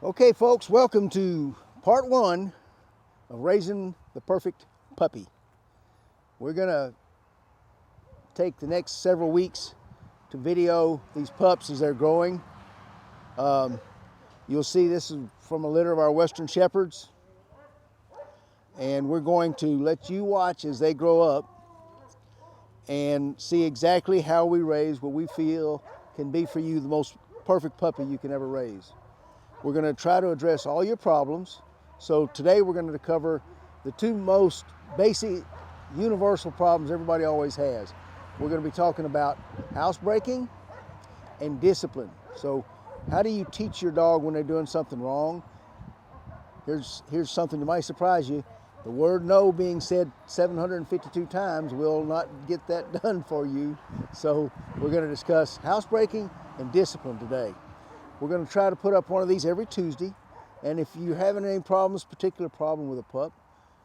Okay, folks, welcome to part one of raising the perfect puppy. We're gonna take the next several weeks to video these pups as they're growing. You'll see this is from a litter of our Western Shepherds, and we're going to let you watch as they grow up and see exactly how we raise what we feel can be for you the most perfect puppy you can ever raise. We're going to try to address all your problems. So today we're going to cover the two most basic universal problems everybody always has. We're going to be talking about housebreaking and discipline. So how do you teach your dog when they're doing something wrong? Here's something that might surprise you. The word no being said 752 times will not get that done for you. So we're going to discuss housebreaking and discipline today. We're going to try to put up one of these every Tuesday. And if you're having any problems, particular problem with a pup,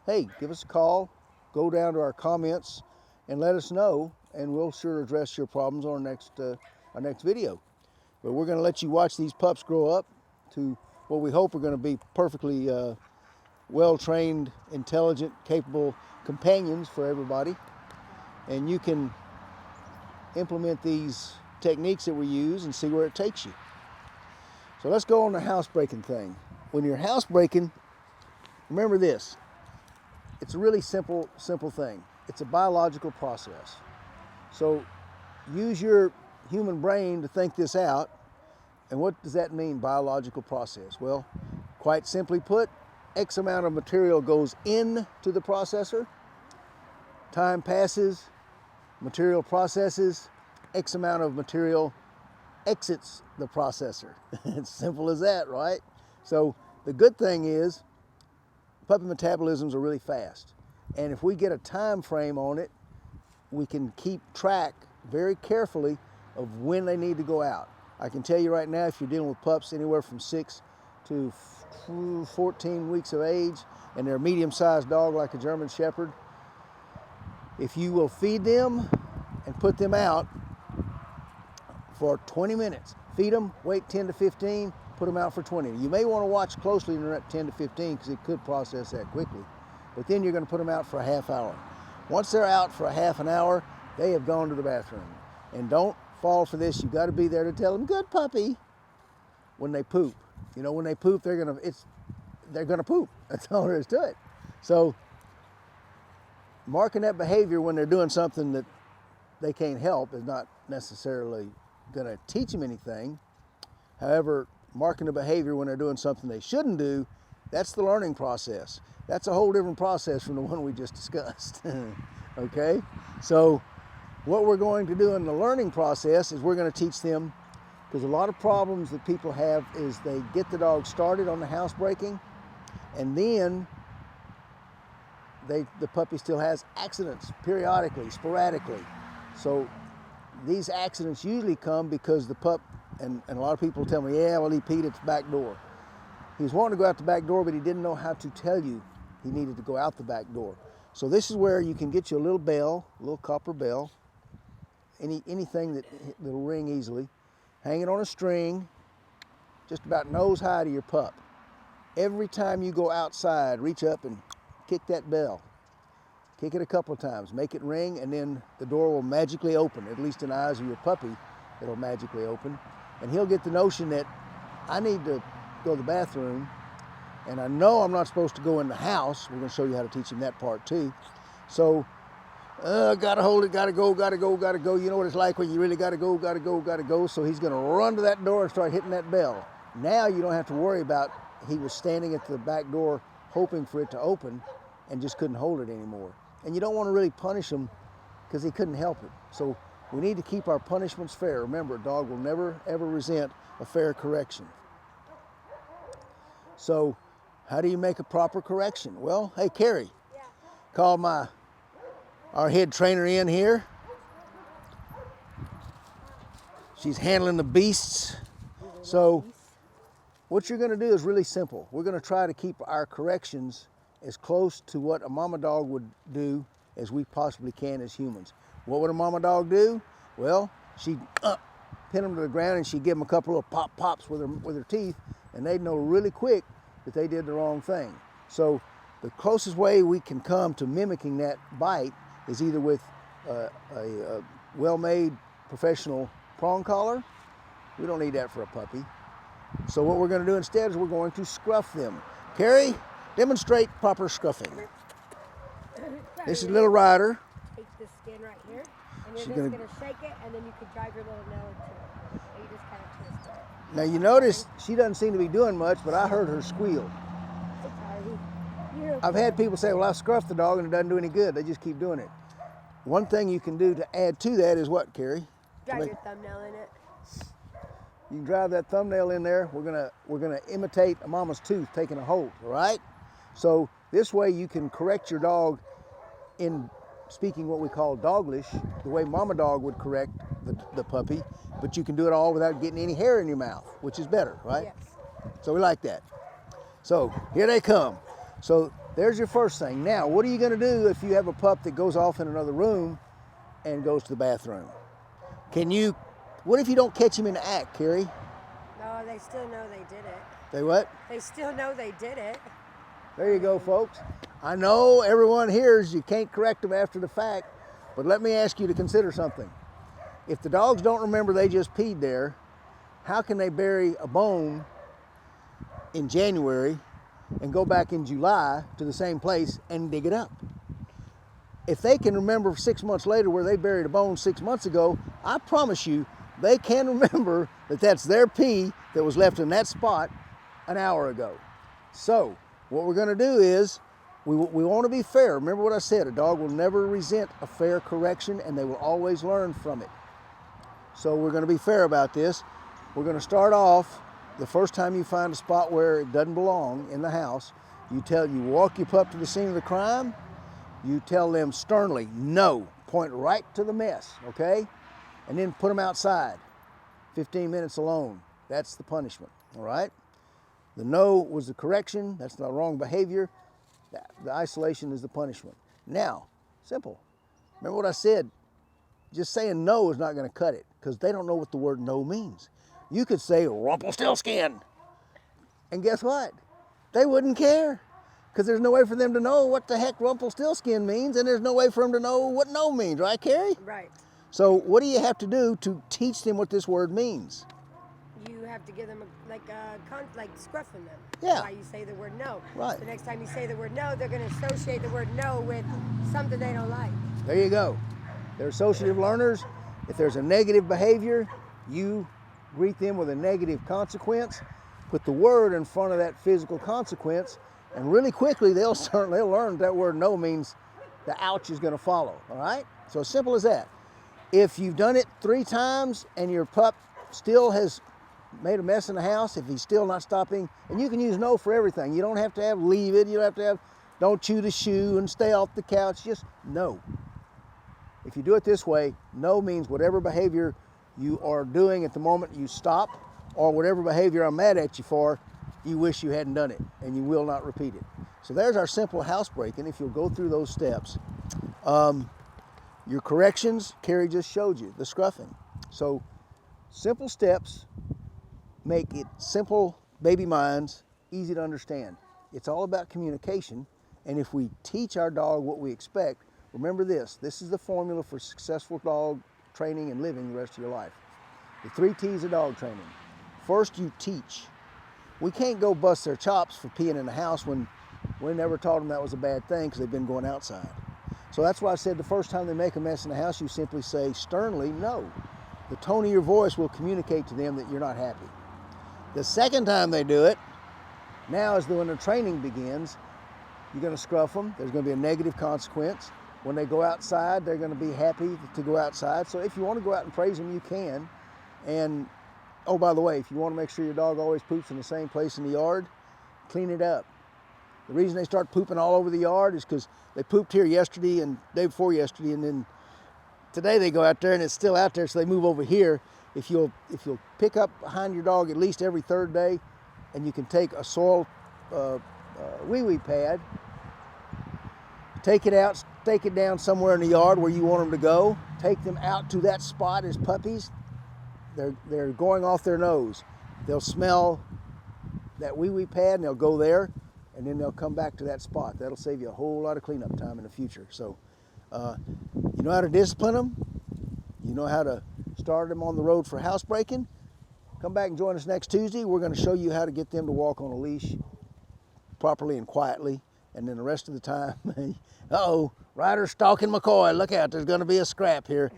hey, give us a call, go down to our comments and let us know, and we'll sure address your problems on our next video. But we're going to let you watch these pups grow up to what we hope are going to be perfectly well-trained, intelligent, capable companions for everybody. And you can implement these techniques that we use and see where it takes you. So let's go on the housebreaking thing. When you're housebreaking, remember this. It's a really simple thing. It's a biological process. So use your human brain to think this out. And what does that mean, biological process? Well, quite simply put, X amount of material goes into the processor. Time passes, material processes, X amount of material exits the processor. It's simple as that, right? So the good thing is puppy metabolisms are really fast. And if we get a time frame on it, we can keep track very carefully of when they need to go out. I can tell you right now, if you're dealing with pups anywhere from 6 to 14 weeks of age, and they're a medium-sized dog like a German Shepherd, if you will feed them and put them out for 20 minutes. Feed them, wait 10 to 15, put them out for 20. You may want to watch closely when they're at 10 to 15 because it could process that quickly. But then you're going to put them out for a half hour. Once they're out for a half an hour, they have gone to the bathroom. And don't fall for this. You've got to be there to tell them, good puppy, when they poop. You know, when they poop, they're gonna poop. That's all there is to it. So marking that behavior when they're doing something that they can't help is not necessarily going to teach them anything. However, marking the behavior when they're doing something they shouldn't do, that's the learning process. That's a whole different process from the one we just discussed. Okay? So what we're going to do in the learning process is we're going to teach them, because a lot of problems that people have is they get the dog started on the housebreaking, and then the puppy still has accidents periodically, sporadically. So these accidents usually come because the pup, and a lot of people tell me, yeah, well, he peed at the back door. He was wanting to go out the back door, but he didn't know how to tell you he needed to go out the back door. So this is where you can get you a little bell, a little copper bell, anything that'll ring easily. Hang it on a string, just about nose high to your pup. Every time you go outside, reach up and kick that bell. Kick it a couple of times, make it ring, and then the door will magically open. At least in the eyes of your puppy, it'll magically open. And he'll get the notion that I need to go to the bathroom, and I know I'm not supposed to go in the house. We're going to show you how to teach him that part too. So, gotta hold it, gotta go. You know what it's like when you really gotta go. So he's going to run to that door and start hitting that bell. Now you don't have to worry about he was standing at the back door hoping for it to open and just couldn't hold it anymore. And you don't want to really punish him because he couldn't help it. So we need to keep our punishments fair. Remember, a dog will never, ever resent a fair correction. So how do you make a proper correction? Well, hey, Carrie, call our head trainer in here. She's handling the beasts. So what you're going to do is really simple. We're going to try to keep our corrections as close to what a mama dog would do as we possibly can as humans. What would a mama dog do? Well, she'd pin them to the ground and she'd give them a couple of pops with her teeth and they'd know really quick that they did the wrong thing. So the closest way we can come to mimicking that bite is either with a well-made professional prong collar. We don't need that for a puppy. So what we're going to do instead is we're going to scruff them. Carrie, demonstrate proper scruffing. This is Little Rider. Take the skin right here, and you're just going to shake it, and then you can drive your little nail into it. And you just kind of twist it. Now you notice she doesn't seem to be doing much, but I heard her squeal. I've had people say, well, I scruffed the dog and it doesn't do any good. They just keep doing it. One thing you can do to add to that is what, Carrie? Drive your thumbnail in it. You can drive that thumbnail in there. We're gonna imitate a mama's tooth taking a hold, all right? So this way you can correct your dog in speaking what we call doglish, the way mama dog would correct the puppy, but you can do it all without getting any hair in your mouth, which is better, right? Yes. So we like that. So here they come. So there's your first thing. Now, what are you gonna do if you have a pup that goes off in another room and goes to the bathroom? What if you don't catch him in the act, Carrie? No, they still know they did it. They what? They still know they did it. There you go, folks. I know everyone hears you can't correct them after the fact, but let me ask you to consider something. If the dogs don't remember they just peed there, how can they bury a bone in January and go back in July to the same place and dig it up? If they can remember 6 months later where they buried a bone 6 months ago, I promise you they can remember that that's their pee that was left in that spot an hour ago. So what we're going to do is we want to be fair. Remember what I said, a dog will never resent a fair correction and they will always learn from it. So we're going to be fair about this. We're going to start off, the first time you find a spot where it doesn't belong in the house, you walk your pup to the scene of the crime, you tell them sternly, no, point right to the mess, okay? And then put them outside, 15 minutes alone. That's the punishment, all right? The no was the correction, that's the wrong behavior. The isolation is the punishment. Now, simple. Remember what I said, just saying no is not gonna cut it because they don't know what the word no means. You could say Rumpelstiltskin, and guess what? They wouldn't care because there's no way for them to know what the heck Rumpelstiltskin means, and there's no way for them to know what no means, right, Carrie? Right. So what do you have to do to teach them what this word means? You have to give them like scruffing them. Yeah. That's why you say the word no. Right. The next time you say the word no, they're going to associate the word no with something they don't like. There you go. They're associative learners. If there's a negative behavior, you greet them with a negative consequence. Put the word in front of that physical consequence, and really quickly they'll learn that word no means the ouch is going to follow. All right. So as simple as that. If you've done it 3 times and your pup still has made a mess in the house, if he's still not stopping, and you can use no for everything. You don't have to have leave it, you don't have to have don't chew the shoe and stay off the couch, just no. If you do it this way, no means whatever behavior you are doing at the moment you stop, or whatever behavior I'm mad at you for, you wish you hadn't done it, and you will not repeat it. So there's our simple housebreaking, if you'll go through those steps. Your corrections, Carrie just showed you, the scruffing. So simple steps make it simple baby minds, easy to understand. It's all about communication, and if we teach our dog what we expect, remember this is the formula for successful dog training and living the rest of your life. The 3 T's of dog training. First, you teach. We can't go bust their chops for peeing in the house when we never taught them that was a bad thing because they've been going outside. So that's why I said the first time they make a mess in the house, you simply say sternly no. The tone of your voice will communicate to them that you're not happy. The second time they do it, now is when the training begins. You're going to scruff them. There's going to be a negative consequence. When they go outside, they're going to be happy to go outside. So if you want to go out and praise them, you can. And, oh, by the way, if you want to make sure your dog always poops in the same place in the yard, clean it up. The reason they start pooping all over the yard is because they pooped here yesterday and day before yesterday, and then today they go out there and it's still out there, so they move over here. If you'll pick up behind your dog at least every 3rd day, and you can take a soil wee-wee pad, take it out, stake it down somewhere in the yard where you want them to go, take them out to that spot as puppies. They're going off their nose. They'll smell that wee pad and they'll go there, and then they'll come back to that spot. That'll save you a whole lot of cleanup time in the future. So you know how to discipline them. You know how to start them on the road for housebreaking. Come back and join us next Tuesday. We're going to show you how to get them to walk on a leash properly and quietly. And then the rest of the time, uh-oh, Ryder's stalking McCoy. Look out, there's going to be a scrap here.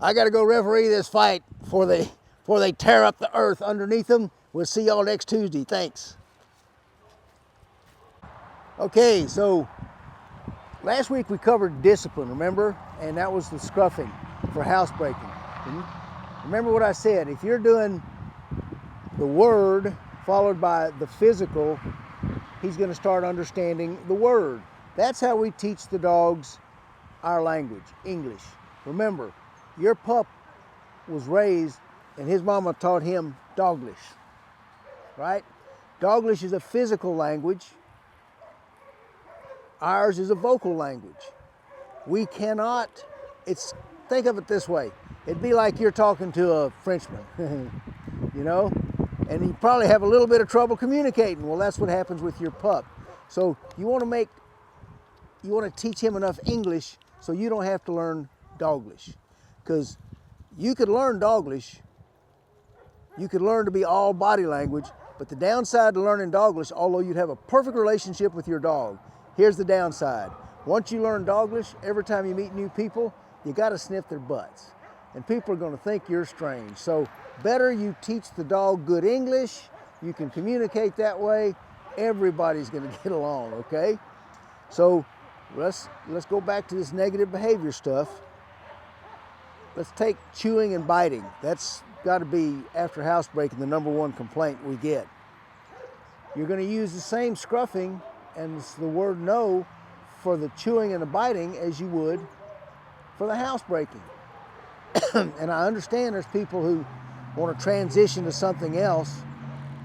I got to go referee this fight before they tear up the earth underneath them. We'll see y'all next Tuesday. Thanks. Okay, so last week we covered discipline, remember? And that was the scruffing for housebreaking. Remember what I said, if you're doing the word followed by the physical, he's going to start understanding the word. That's how we teach the dogs our language, English. Remember, your pup was raised and his mama taught him Doglish, right? Doglish is a physical language. Ours is a vocal language. We cannot, think of it this way. It'd be like you're talking to a Frenchman, you know? And you probably have a little bit of trouble communicating. Well, that's what happens with your pup. So you want to teach him enough English so you don't have to learn Doglish. Because you could learn Doglish, you could learn to be all body language, but the downside to learning Doglish, although you'd have a perfect relationship with your dog, here's the downside. Once you learn Doglish, every time you meet new people, you got to sniff their butts. And people are going to think you're strange. So better you teach the dog good English, you can communicate that way, everybody's going to get along, okay? So let's go back to this negative behavior stuff. Let's take chewing and biting. That's got to be, after housebreaking, the #1 complaint we get. You're going to use the same scruffing and the word no for the chewing and the biting as you would for the housebreaking. And I understand there's people who want to transition to something else.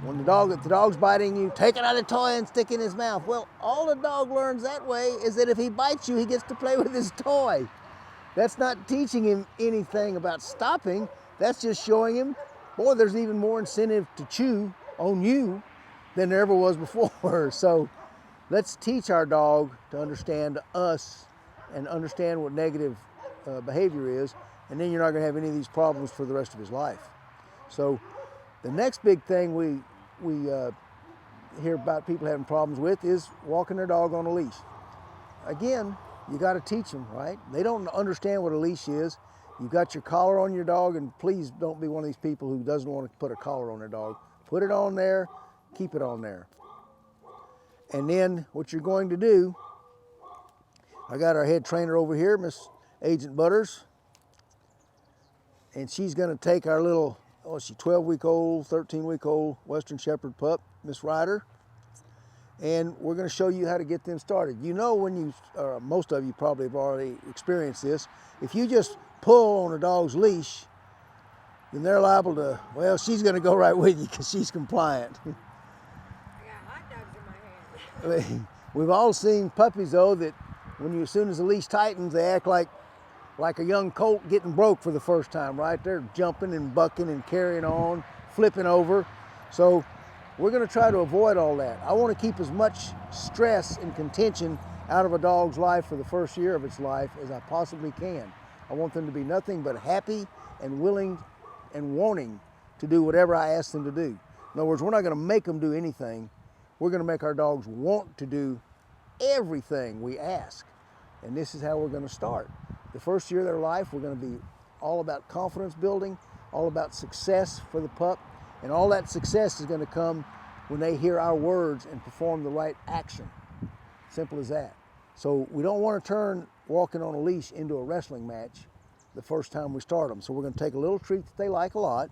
When if the dog's biting you, take another toy and stick it in his mouth. Well, all the dog learns that way is that if he bites you, he gets to play with his toy. That's not teaching him anything about stopping. That's just showing him, boy, there's even more incentive to chew on you than there ever was before. So let's teach our dog to understand us and understand what negative behavior is, and then you're not going to have any of these problems for the rest of his life. So the next big thing we hear about people having problems with is walking their dog on a leash. Again, you got to teach them, right? They don't understand what a leash is. You've got your collar on your dog, and please don't be one of these people who doesn't want to put a collar on their dog. Put it on there, keep it on there. And then what you're going to do, I got our head trainer over here, Miss Agent Butters, and she's going to take our little, she's 12-week-old, 13-week-old Western Shepherd pup, Miss Ryder, and we're going to show you how to get them started. You know, when you, most of you probably have already experienced this, if you just pull on a dog's leash, then they're liable to, well, she's going to go right with you because she's compliant. I got hot dogs in my hand. We've all seen puppies, though, that as soon as the leash tightens, they act like a young colt getting broke for the first time, right? They're jumping and bucking and carrying on, flipping over. So we're going to try to avoid all that. I want to keep as much stress and contention out of a dog's life for the first year of its life as I possibly can. I want them to be nothing but happy and willing and wanting to do whatever I ask them to do. In other words, we're not going to make them do anything. We're going to make our dogs want to do everything we ask. And this is how we're going to start. The first year of their life, we're going to be all about confidence building, all about success for the pup, and all that success is going to come when they hear our words and perform the right action. Simple as that. So we don't want to turn walking on a leash into a wrestling match the first time we start them. So we're going to take a little treat that they like a lot.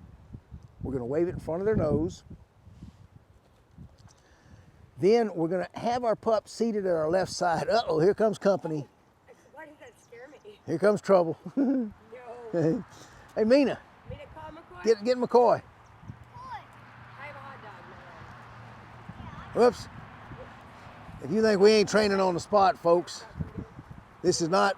We're going to wave it in front of their nose. Then we're going to have our pup seated at our left side. Uh-oh, here comes company. Why does that scare me? Here comes trouble. No. Hey, Mina. Mina, call McCoy. Get McCoy. I have a hot dog in my hand. Whoops. If you think we ain't training on the spot, folks, this is not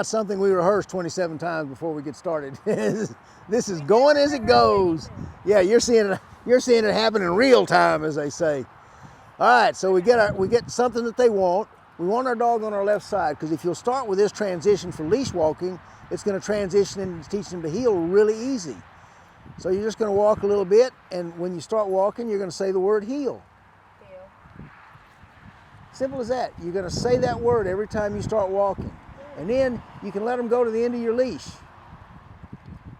something we rehearsed 27 times before we get started. This is going as it goes. Yeah, you're seeing You're seeing it happen in real time, as they say. All right, so we get something that they want. We want our dog on our left side, because if you'll start with this transition for leash walking, it's going to transition into teaching them to heel really easy. So you're just going to walk a little bit, and when you start walking, you're going to say the word heel. Heel. Simple as that. You're going to say that word every time you start walking. And then you can let them go to the end of your leash,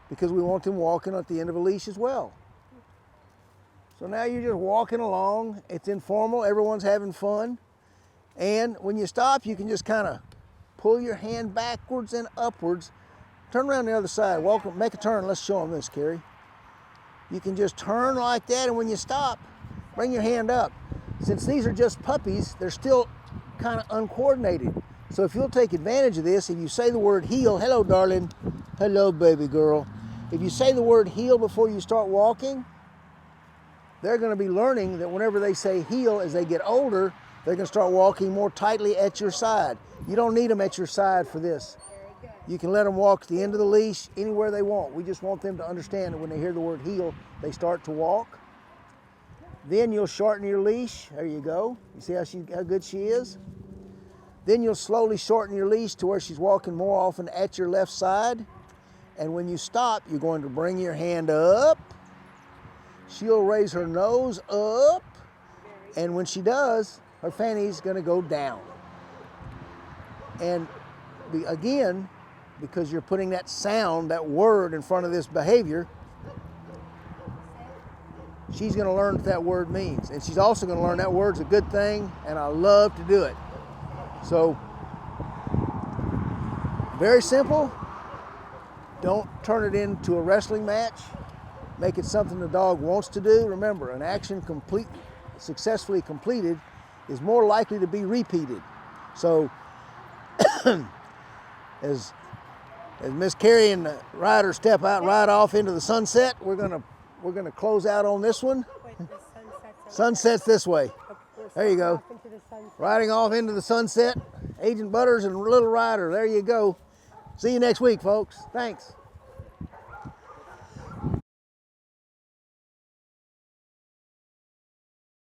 because we want them walking at the end of a leash as well. So now you're just walking along. It's informal. Everyone's having fun. And when you stop, you can just kind of pull your hand backwards and upwards. Turn around the other side. Walk, make a turn. Let's show them this, Carrie. You can just turn like that, and when you stop, bring your hand up. Since these are just puppies, they're still kind of uncoordinated. So if you'll take advantage of this, if you say the word heel, hello, darling, hello, baby girl. If you say the word heel before you start walking, they're going to be learning that whenever they say heel, as they get older, they're going to start walking more tightly at your side. You don't need them at your side for this. You can let them walk to the end of the leash anywhere they want. We just want them to understand that when they hear the word heel, they start to walk. Then you'll shorten your leash. There you go. You see how good she is? Then you'll slowly shorten your leash to where she's walking more often at your left side. And when you stop, you're going to bring your hand up. She'll raise her nose up, and when she does, her fanny's going to go down. And again, because you're putting that sound, that word in front of this behavior, she's going to learn what that word means. And she's also going to learn that word's a good thing, and I love to do it. So, very simple. Don't turn it into a wrestling match. Make it something the dog wants to do. Remember, an action successfully completed is more likely to be repeated. So, as Miss Carrie and the rider step out, ride off into the sunset, we're gonna close out on this one. Wait, the Sunset's this way. Okay, There you go. off into the sunset. Riding off into the sunset. Agent Butters and Little Rider. There you go. See you next week, folks. Thanks.